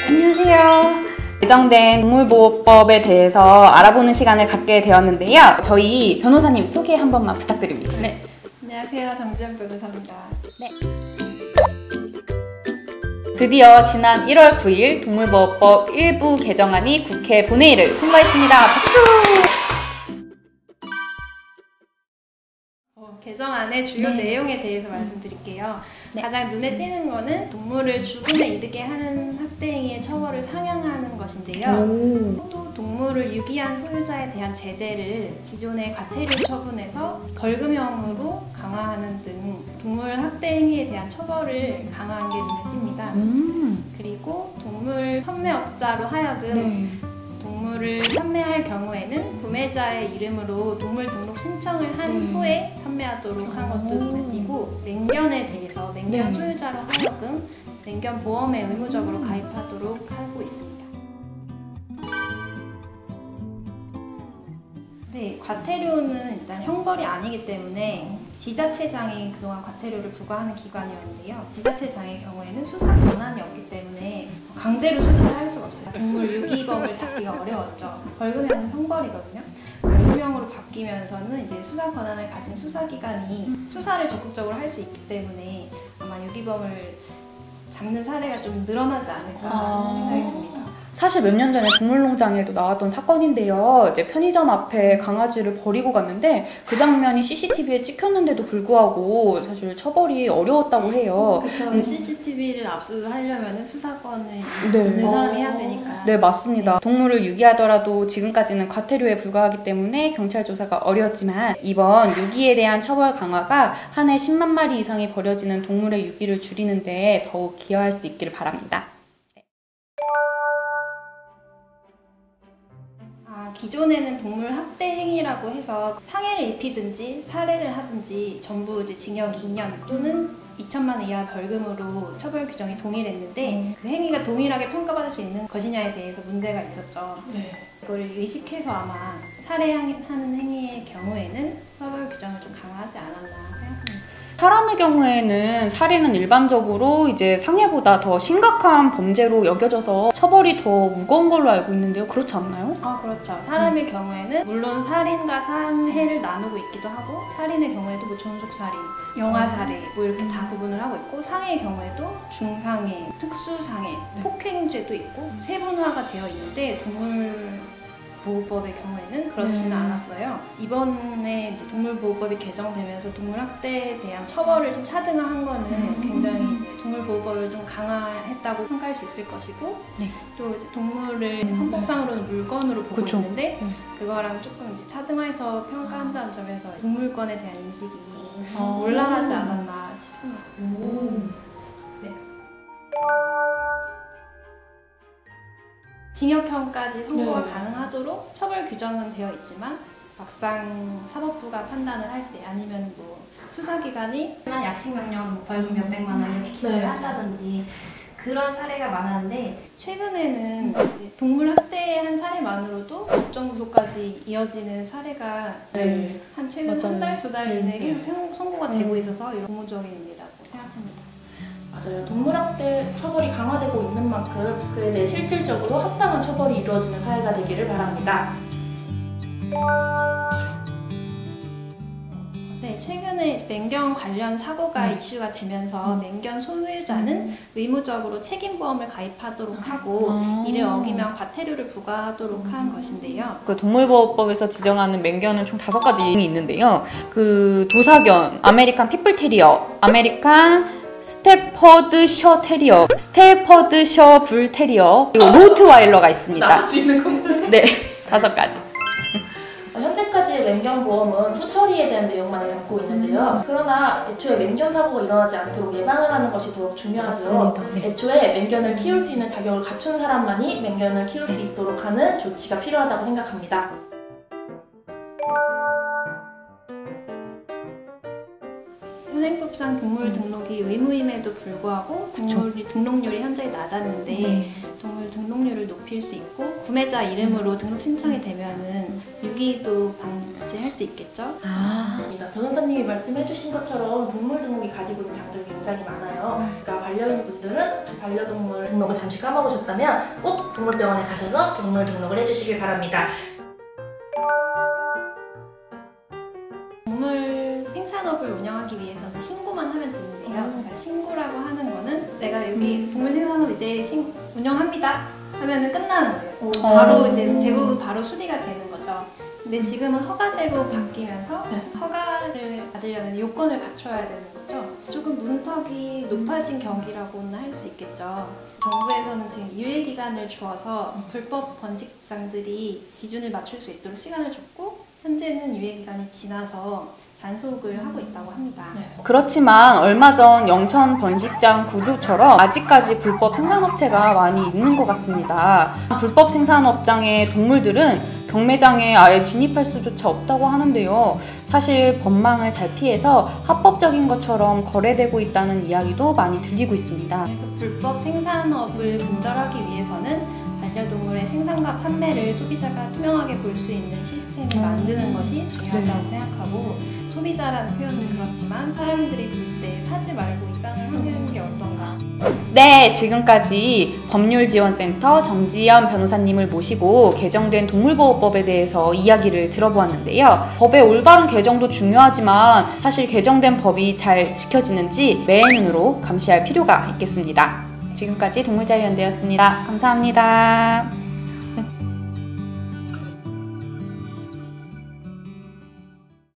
안녕하세요. 제정된 동물보호법에 대해서 알아보는 시간을 갖게 되었는데요. 저희 변호사님 소개 한 번만 부탁드립니다. 네. 안녕하세요. 정지연 변호사입니다. 네. 드디어 지난 1월 9일 동물보호법 일부 개정안이 국회 본회의를 통과했습니다. 박수! 개정안의 주요 내용에 대해서 말씀드릴게요. 가장 눈에 띄는 거는 동물을 죽음에 이르게 하는 학대 행위의 처벌을 상향하는 것인데요. 또 동물을 유기한 소유자에 대한 제재를 기존의 과태료 처분에서 벌금형으로 강화하는 등 동물 학대 행위에 대한 처벌을 강화한 게 눈에 띕니다. 그리고 동물 판매업자로 하여금 동물을 판매할 경우에는 구매자의 이름으로 동물 등록 신청을 한 후에 판매하도록 한 것도 눈에 띄고, 맹견에 대해서 맹견 소유자로 하여금 맹견 보험에 의무적으로 가입하도록 하고 있습니다. 네, 과태료는 일단 형벌이 아니기 때문에 지자체장이 그동안 과태료를 부과하는 기관이었는데요. 지자체장의 경우에는 수사 권한이 없기 때문에 강제로 수사를 할 수가 없어요. 동물 유기범을 잡기가 어려웠죠. 벌금형은 형벌이거든요. 벌금형으로 바뀌면서는 이제 수사 권한을 가진 수사기관이 수사를 적극적으로 할 수 있기 때문에 아마 유기범을 잡는 사례가 좀 늘어나지 않을까 생각이 듭니다. 사실 몇 년 전에 동물농장에도 나왔던 사건인데요. 이제 편의점 앞에 강아지를 버리고 갔는데 그 장면이 CCTV에 찍혔는데도 불구하고 사실 처벌이 어려웠다고 해요. 그렇죠. CCTV를 압수하려면 수사권을 있는 사람이 해야 되니까. 네, 맞습니다. 동물을 유기하더라도 지금까지는 과태료에 불과하기 때문에 경찰 조사가 어려웠지만 이번 유기에 대한 처벌 강화가 한 해 10만 마리 이상이 버려지는 동물의 유기를 줄이는 데 더욱 기여할 수 있기를 바랍니다. 기존에는 동물 학대 행위라고 해서 상해를 입히든지 살해를 하든지 전부 이제 징역 2년 또는 2천만 원 이하 벌금으로 처벌 규정이 동일했는데 그 행위가 동일하게 평가받을 수 있는 것이냐에 대해서 문제가 있었죠. 그걸 의식해서 아마 살해하는 행위의 경우에는 처벌 규정을 좀 강화하지 않았나 생각합니다. 사람의 경우에는 살인은 일반적으로 이제 상해보다 더 심각한 범죄로 여겨져서 처벌이 더 무거운 걸로 알고 있는데요. 그렇지 않나요? 그렇죠. 사람의 경우에는 물론 살인과 상해를 나누고 있기도 하고, 살인의 경우에도 뭐 존속살인, 영아살해 뭐 이렇게 다 구분을 하고 있고, 상해의 경우에도 중상해, 특수상해, 폭행죄도 있고 세분화가 되어 있는데 동물보호법의 경우에는 그렇지는 않았어요. 이번에 이제 동물보호법이 개정되면서 동물학대에 대한 처벌을 좀 차등화한 거는 굉장히 이제 동물보호법을 좀 강화했다고 평가할 수 있을 것이고, 또 이제 동물을 헌법상으로는 물건으로 보고 있는데 그거랑 조금 이제 차등화해서 평가한다는 점에서 동물권에 대한 인식이 올라가지 않았나 싶습니다. 징역형까지 선고가 가능하도록 처벌 규정은 되어 있지만, 막상 사법부가 판단을 할 때 아니면 뭐 수사기관이 약식명령 벌금 몇백만 원 이렇게 기소를 한다든지 그런 사례가 많았는데, 최근에는 이제 동물 학대한 사례만으로도 법정 구속까지 이어지는 사례가 한 최근 한 달, 두 달 이내에 계속 선고가 되고 있어서 고무적인 일이라고 생각합니다. 맞아요. 동물학대 처벌이 강화되고 있는 만큼 그에 대해 실질적으로 합당한 처벌이 이루어지는 사회가 되기를 바랍니다. 네, 최근에 맹견 관련 사고가 이슈가 되면서 맹견 소유자는 의무적으로 책임보험을 가입하도록 하고 이를 어기면 과태료를 부과하도록 한 것인데요. 그 동물보호법에서 지정하는 맹견은 총 5가지 있는데요. 그 도사견, 아메리칸 피플테리어, 아메리칸 스테퍼드셔 테리어, 스테퍼드셔 불 테리어, 그리고 로트와일러가 있습니다. 나올 수 있는 건가요? 네, 5가지. 현재까지의 맹견보험은 수처리에 대한 내용만을 담고 있는데요. 그러나 애초에 맹견 사고가 일어나지 않도록 예방을 하는 것이 더욱 중요하죠. 애초에 맹견을 키울 수 있는 자격을 갖춘 사람만이 맹견을 키울 수 있도록 하는 조치가 필요하다고 생각합니다. 현행법상 동물 등록이 의무임에도 불구하고 동물 등록률이 현저히 낮았는데 동물 등록률을 높일 수 있고 구매자 이름으로 등록 신청이 되면은 유기도 방지할 수 있겠죠. 맞습니다. 변호사님이 말씀해주신 것처럼 동물 등록이 가지고 있는 장점이 굉장히 많아요. 그러니까 반려인분들은 반려동물 등록을 잠시 까먹으셨다면 꼭 동물병원에 가셔서 동물 등록을 해주시길 바랍니다. 동물 생산업을 운영하기 위해서는 신고만 하면 되는데요. 그러니까 신고라고 하는 거는 내가 여기 동물 생산업 이제 운영합니다 하면은 끝나는 거예요. 바로 이제 대부분 바로 수리가 되는 거죠. 근데 지금은 허가제로 바뀌면서 허가를 받으려면 요건을 갖춰야 되는 거죠. 조금 문턱이 높아진 경기라고는 할 수 있겠죠. 정부에서는 지금 유예기간을 주어서 불법 번식장들이 기준을 맞출 수 있도록 시간을 줬고, 현재는 유예기간이 지나서 단속을 하고 있다고 합니다. 그렇지만 얼마 전 영천 번식장 구조처럼 아직까지 불법 생산업체가 많이 있는 것 같습니다. 불법 생산업장의 동물들은 경매장에 아예 진입할 수조차 없다고 하는데요. 사실 법망을 잘 피해서 합법적인 것처럼 거래되고 있다는 이야기도 많이 들리고 있습니다. 그래서 불법 생산업을 근절하기 위해서는 반려동물의 생산과 판매를 소비자가 투명하게 볼 수 있는 시스템을 만드는 것이 중요하다고 생각하고, 소비자라는 표현은 그렇지만 사람들이 볼 때 사지 말고 입양을 하는 게 어떤가. 네, 지금까지 법률지원센터 정지연 변호사님을 모시고 개정된 동물보호법에 대해서 이야기를 들어보았는데요. 법의 올바른 개정도 중요하지만 사실 개정된 법이 잘 지켜지는지 매의 눈으로 감시할 필요가 있겠습니다. 지금까지 동물자유연대였습니다. 감사합니다.